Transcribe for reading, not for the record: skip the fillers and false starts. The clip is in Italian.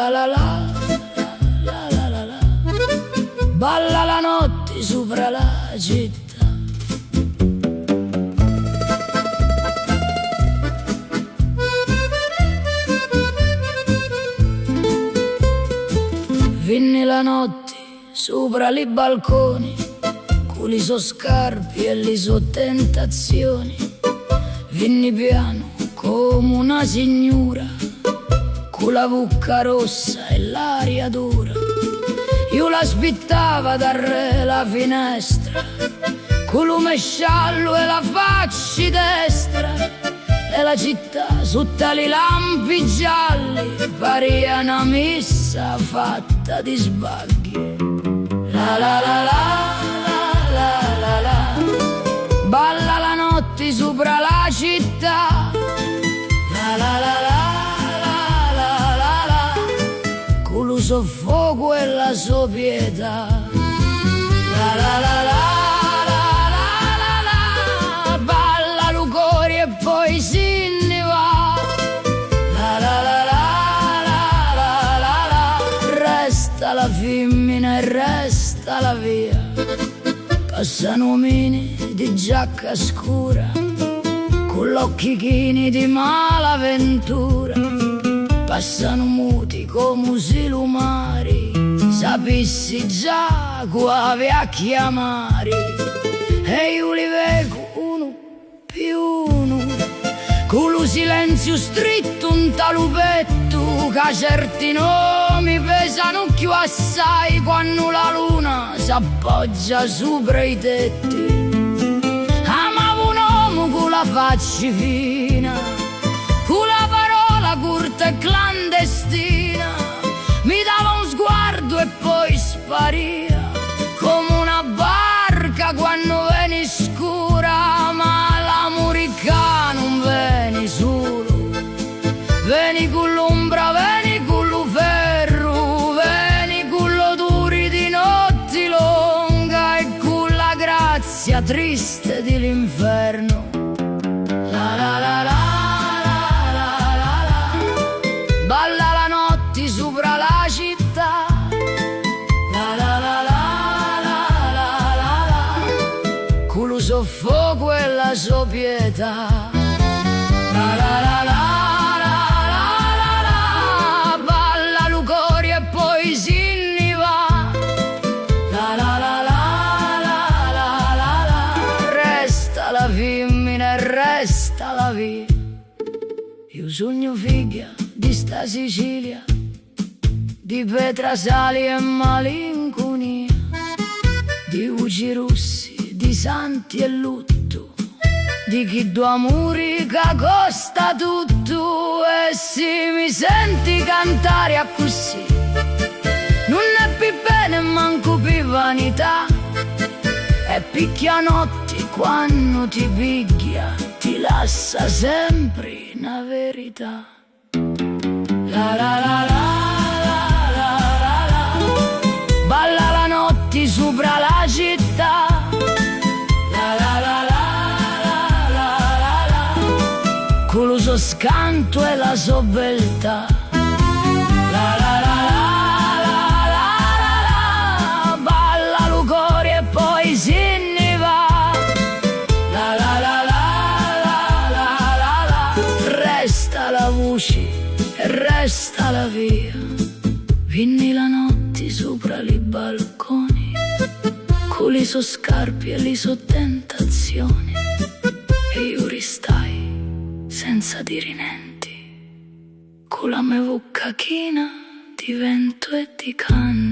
la la la, la la la la, balla la notte sopra la città. Vinni la notte sopra i balconi, con le so scarpe e le so tentazioni. Vinni piano come una signora, con la bucca rossa e l'aria dura. Io l'aspettava dal re la finestra, con lume sciallo e la faccia destra. E la città sotto le lampi gialli paria una messa fatta di sbagli. La la la la la la la, balla la notte sopra la città. La la la la la la la la, con lo soffoco e la sua pietà. La la la la la la la, balla lo cuore e poi si ne va. La la la la la la la, resta la femmina e resta la via. Passano uomini di giacca scura, con l'occhi chini di malaventura. Passano muti come si lumari, sapissi già quave a chiamare. E io li vedo uno più uno, con lo silenzio stretto un talupetto, che certi nomi pesano più assai quando la luna s'appoggia sopra i tetti. Amavo un uomo con la faccia fina, con la parola corta e clandestina. Mi dava un sguardo e poi sparia, come una barca quando veni scura. Ma l'amorica non veni solo, veni con l'ombra, veni con lo ferro, veni con l'odore di notti longa e con la grazia triste dell'inferno. La la la la la la la, balla la notte sopra la città. La la la la la la la la, con lo soffoco e la sua pietà. La la la la la la la, balla lo cuore e poi si ne va. La la la la la la la la, resta la femmina e resta la via. Io sogno figlia di sta Sicilia, di pietra, sali e malinconia, di luci rossi, di santi e lutto, di chi do amore che costa tutto. E se mi senti cantare a così, non è più bene manco più vanità. E picchia notti quando ti picchia, ti lascia sempre una verità. La la la la la la la, balla la notte sopra la città. La la la la la la la, con lo suo scanto e la sua beltà. La la la la la la la, balla lo cuore e poi si ne va. La la la la la la la, resta la voce e resta la via. Vinni la notte sopra i balconi, con le sue scarpe e le sue tentazioni. E io ristai senza dire niente, con la mia bocca china di vento e di canne.